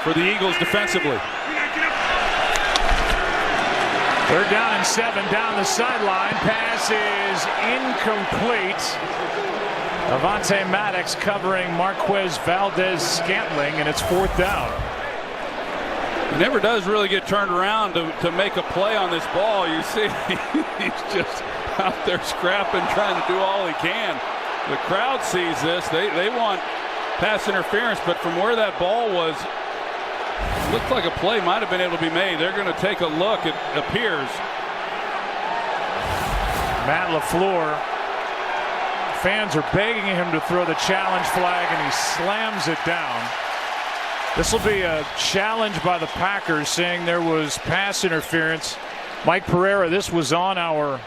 for the Eagles defensively. They're down and 7 down the sideline. Pass is incomplete. Avonte Maddox covering Marquez Valdez-Scantling, and it's 4th down. He never does really get turned around to make a play on this ball. You see, he's just out there scrapping, trying to do all he can. The crowd sees this. They want pass interference, but from where that ball was, looked like a play might have been able to be made. They're going to take a look, it appears. Matt LaFleur, fans are begging him to throw the challenge flag, and he slams it down. This will be a challenge by the Packers, saying there was pass interference. Mike Pereira, this was on our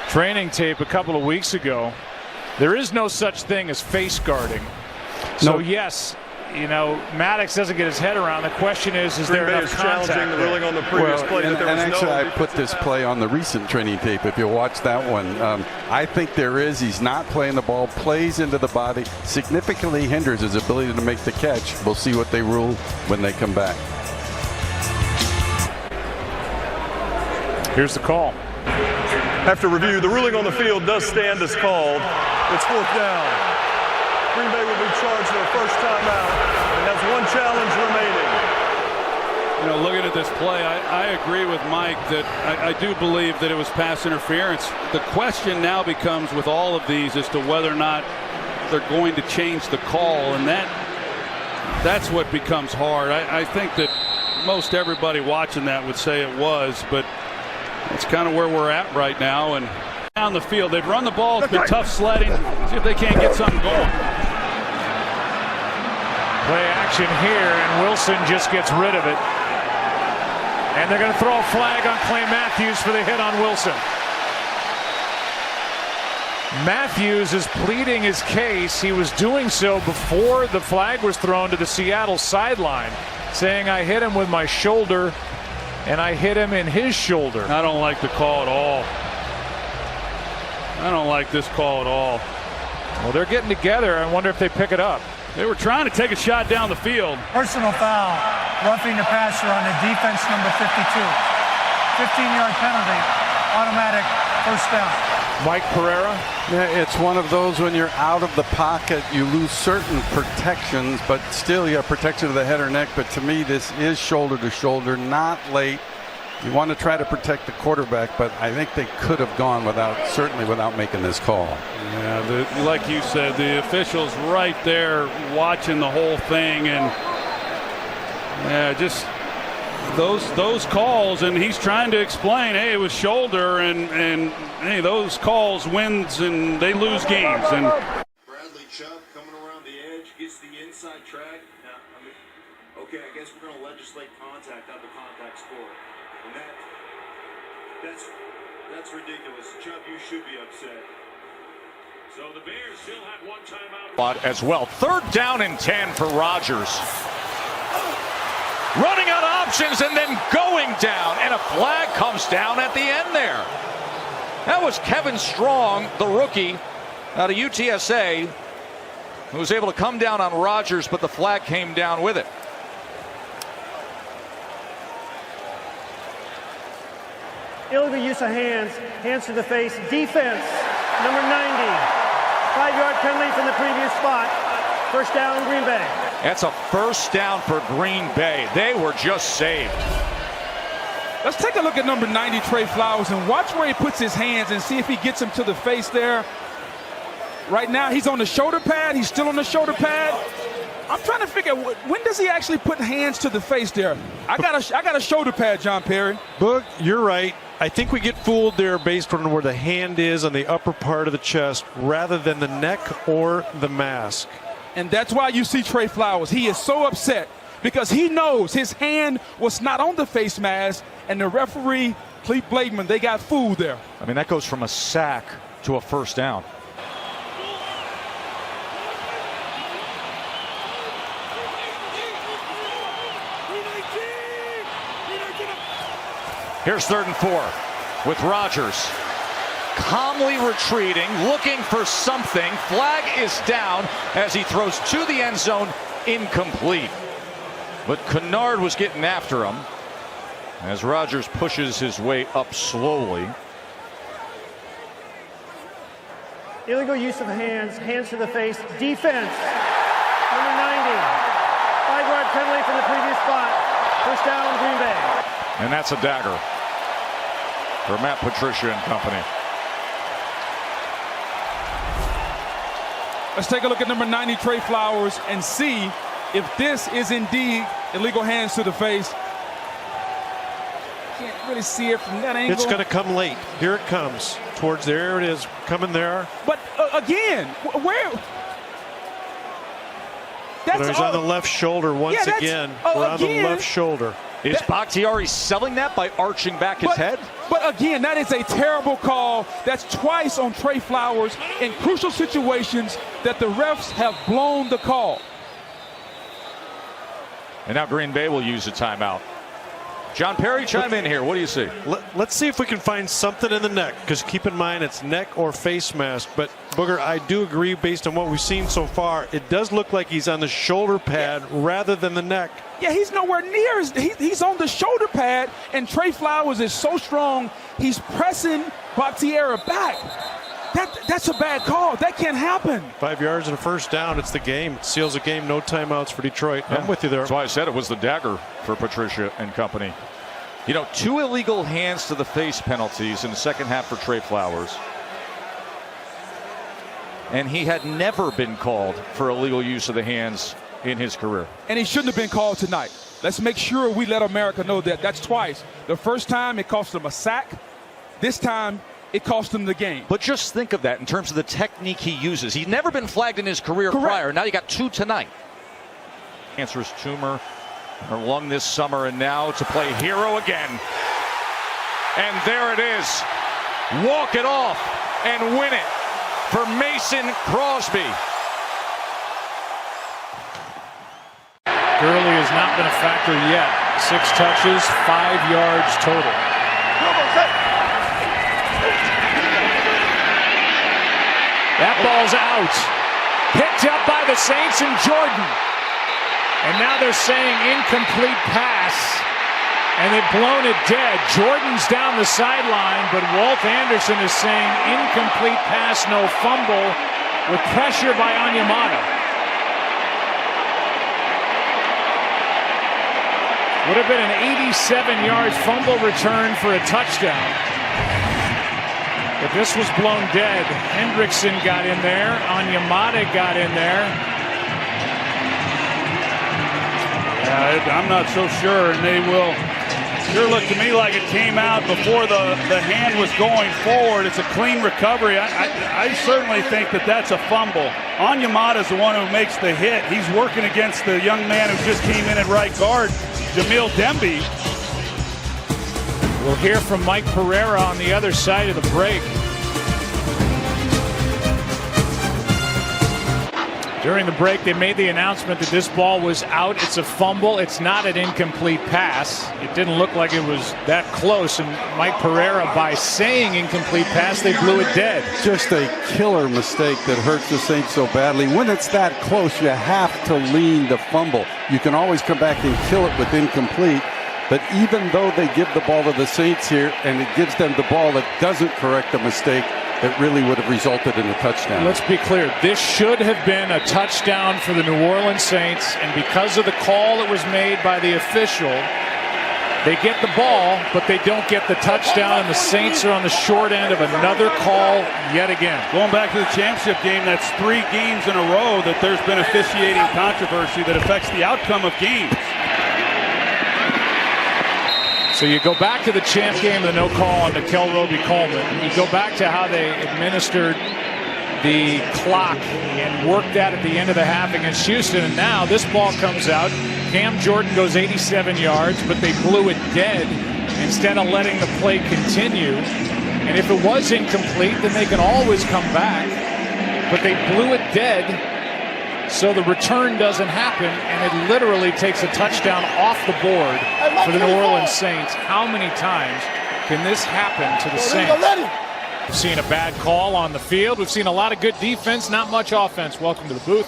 training tape a couple of weeks ago. There is no such thing as face guarding. So yes, you know, Maddox doesn't get his head around. The question is there enough contact? Challenging the ruling on the previous play. And actually, I put this play on the recent training tape. If you watch that one, I think there is. He's not playing the ball, plays into the body, significantly hinders his ability to make the catch. We'll see what they rule when they come back. Here's the call. After review, the ruling on the field does stand as called. It's 4th down. Green Bay will be charged their first timeout, and that's one challenge remaining. You know, looking at this play, I agree with Mike that I do believe that it was pass interference. The question now becomes with all of these as to whether or not they're going to change the call, and that's what becomes hard. I think that most everybody watching that would say it was, but it's kind of where we're at right now. And down the field, they've run the ball, it's been tough sledding. See if they can't get something going. Play action here, and Wilson just gets rid of it. And they're going to throw a flag on Clay Matthews for the hit on Wilson. Matthews is pleading his case. He was doing so before the flag was thrown to the Seattle sideline, saying I hit him with my shoulder and I hit him in his shoulder. I don't like the call at all. I don't like this call at all. Well, they're getting together. I wonder if they pick it up. They were trying to take a shot down the field. Personal foul, roughing the passer on the defense number 52. 15-yard penalty, automatic first down. Mike Pereira? Yeah, it's one of those when you're out of the pocket, you lose certain protections, but still you have protection of the head or neck. But to me, this is shoulder to shoulder, not late. You want to try to protect the quarterback, but I think they could have gone certainly without making this call. Yeah, like you said, the officials right there watching the whole thing, and yeah, just those calls, and he's trying to explain, hey, it was shoulder, and hey, those calls wins and they lose games. And Bradley Chubb coming around the edge, gets the inside track. Now, okay, I guess we're going to legislate contact out the contact score. And that's ridiculous. Chubb, you should be upset. So the Bears still have one timeout As well. 3rd down and 10 for Rodgers. Running out of options and then going down, and a flag comes down at the end there. That was Kevin Strong, the rookie out of UTSA, who was able to come down on Rodgers, but the flag came down with it. Illegal use of hands to the face, defense, number 90. 5-yard penalty from the previous spot. First down, Green Bay. That's a first down for Green Bay. They were just saved. Let's take a look at number 90, Trey Flowers, and watch where he puts his hands and see if he gets him to the face there. Right now, he's on the shoulder pad. He's still on the shoulder pad. I'm trying to figure out when does he actually put hands to the face there. I got a shoulder pad, John Perry. Boog, you're right. I think we get fooled there based on where the hand is on the upper part of the chest rather than the neck or the mask. And that's why you see Trey Flowers. He is so upset because he knows his hand was not on the face mask, and the referee, Clete Blakeman, they got fooled there. I mean, that goes from a sack to a first down. Here's 3rd and 4 with Rodgers calmly retreating, looking for something. Flag is down as he throws to the end zone, incomplete. But Kennard was getting after him as Rodgers pushes his way up slowly. Illegal use of hands, hands to the face, defense. Number 90, 5-yard penalty from the previous spot. First down, Green Bay. And that's a dagger for Matt Patricia and company. Let's take a look at number 90, Trey Flowers, and see if this is indeed illegal hands to the face. Can't really see it from that angle. It's going to come late. Here it comes. Towards there it is, coming there. But again, where? That's He's on the left shoulder once again. Around the left shoulder. Is Bakhtiari selling that by arching back his head? But again, that is a terrible call. That's twice on Trey Flowers in crucial situations that the refs have blown the call. And now Green Bay will use a timeout. John Perry, chime in here. What do you see? Let's see if we can find something in the neck, because keep in mind it's neck or face mask. But Booger, I do agree based on what we've seen so far, it does look like he's on the shoulder pad rather than the neck. Yeah, he's nowhere near. He's on the shoulder pad, and Trey Flowers is so strong, he's pressing Bakhtiari back. That's a bad call. That can't happen. 5 yards and a first down. It's the game. It seals the game. No timeouts for Detroit. Yeah. I'm with you there. That's why I said it was the dagger for Patricia and company. You know, 2 illegal hands to the face penalties in the second half for Trey Flowers. And he had never been called for illegal use of the hands in his career. And he shouldn't have been called tonight. Let's make sure we let America know that. That's twice. The first time it cost him a sack. This time it cost him the game. But just think of that in terms of the technique he uses. He's never been flagged in his career prior. Now you got 2 tonight. Cancerous tumor in her lung this summer, and now to play hero again. And there it is. Walk it off and win it for Mason Crosby. Gurley has not been a factor yet. 6 touches, 5 yards total. That ball's out. Picked up by the Saints and Jordan. And now they're saying incomplete pass. And they've blown it dead. Jordan's down the sideline, but Walt Anderson is saying incomplete pass, no fumble, with pressure by Onyemata. Would have been an 87-yard fumble return for a touchdown. But this was blown dead. Hendrickson got in there. Onyemata got in there. Yeah, I'm not so sure, and they will. Sure looked to me like it came out before the hand was going forward. It's a clean recovery. I certainly think that's a fumble. Onyemata's the one who makes the hit. He's working against the young man who just came in at right guard, Jamil Demby. We'll hear from Mike Pereira on the other side of the break. During the break, they made the announcement that this ball was out. It's a fumble. It's not an incomplete pass. It didn't look like it was that close. And Mike Pereira, by saying incomplete pass, they blew it dead. Just a killer mistake that hurts the Saints so badly. When it's that close, you have to lean the fumble. You can always come back and kill it with incomplete. But even though they give the ball to the Saints here, and it gives them the ball that doesn't correct the mistake, it really would have resulted in a touchdown. Let's be clear. This should have been a touchdown for the New Orleans Saints, and because of the call that was made by the official, they get the ball, but they don't get the touchdown, and the Saints are on the short end of another call yet again. Going back to the championship game, that's 3 games in a row that there's been officiating controversy that affects the outcome of games. So you go back to the champ game, the no call on Nickel Roby-Coleman. You go back to how they administered the clock and worked that at the end of the half against Houston. And now this ball comes out. Cam Jordan goes 87 yards, but they blew it dead instead of letting the play continue. And if it was incomplete, then they can always come back. But they blew it dead, so the return doesn't happen, and it literally takes a touchdown off the board for the New Orleans Saints. How many times can this happen to the Saints? We've seen a bad call on the field. We've seen a lot of good defense, not much offense. Welcome to the booth.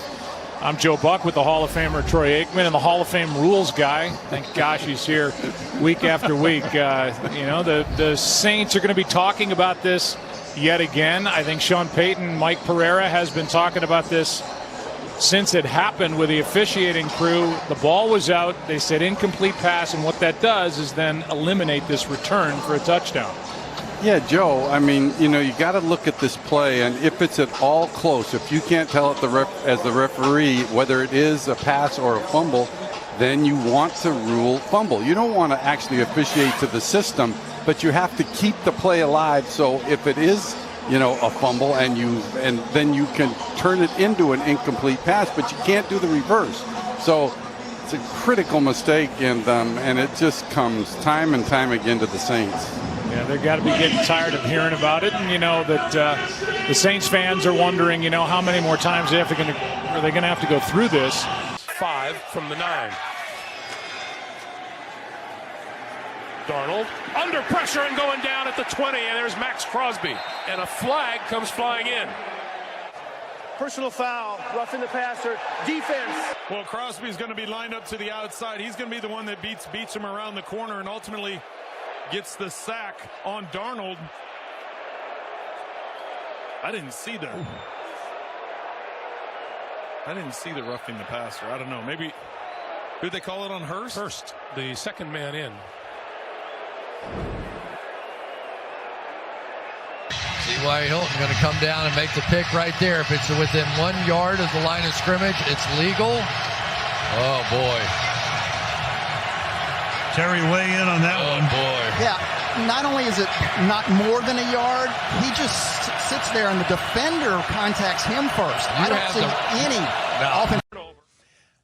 I'm Joe Buck with the Hall of Famer Troy Aikman and the Hall of Fame rules guy. Thank gosh he's here week after week. The Saints are going to be talking about this yet again. I think Sean Payton, Mike Pereira has been talking about this since it happened with the officiating crew. The ball was out. They said incomplete pass, and what that does is then eliminate this return for a touchdown. Yeah, Joe, I mean, you got to look at this play, and if it's at all close, if you can't tell as the referee whether it is a pass or a fumble, then you want to rule fumble. You don't want to actually officiate to the system, but you have to keep the play alive. So if it is, a fumble, and then you can turn it into an incomplete pass, but you can't do the reverse. So it's a critical mistake, and it just comes time and time again to the Saints. Yeah, they've got to be getting tired of hearing about it, and that the Saints fans are wondering, how many more times are they going to have to go through this? 5 from the 9. Darnold under pressure and going down at the 20, and there's Max Crosby, and a flag comes flying in. Personal foul, roughing the passer, defense. Well, Crosby's going to be lined up to the outside. He's going to be the one that beats him around the corner and ultimately gets the sack on Darnold. I didn't see the roughing the passer. I don't know. Maybe who'd they call it on Hurst? Hurst, the second man in. T.Y. Hilton going to come down and make the pick right there. If it's within 1 yard of the line of scrimmage, it's legal. Oh, boy. Terry, weigh in on that one. Oh, boy. Yeah, not only is it not more than a yard, he just sits there and the defender contacts him first. I don't see any offense.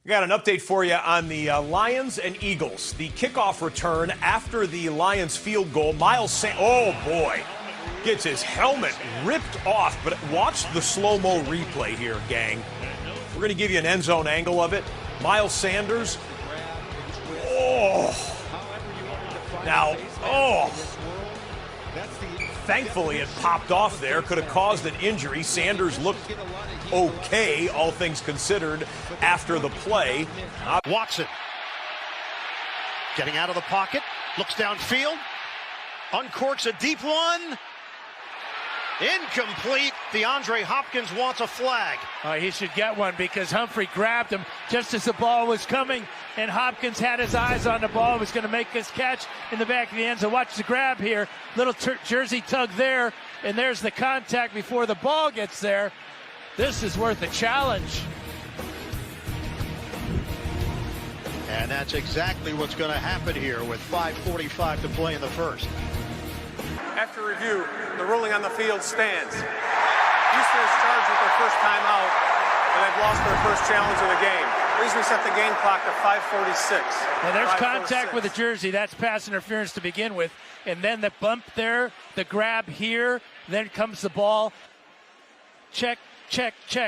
We got an update for you on the Lions and Eagles. The kickoff return after the Lions field goal. Oh, boy. Gets his helmet ripped off. But watch the slow-mo replay here, gang. We're going to give you an end zone angle of it. Miles Sanders. Oh. Now, thankfully it popped off there. Could have caused an injury. Sanders looked okay, all things considered, after the play. Watson getting out of the pocket, looks downfield, uncorks a deep one. Incomplete. DeAndre Hopkins wants a flag. He should get one because Humphrey grabbed him just as the ball was coming, and Hopkins had his eyes on the ball. Was going to make this catch in the back of the end zone. Watch the grab here. Little jersey tug there, and there's the contact before the ball gets there. This is worth a challenge. And that's exactly what's going to happen here with 5:45 to play in the first. After review, the ruling on the field stands. Houston is charged with their first timeout, and they've lost their first challenge of the game. Please reset the game clock to 5:46. Well, there's contact with the jersey. That's pass interference to begin with. And then the bump there, the grab here, then comes the ball. Check, check, check.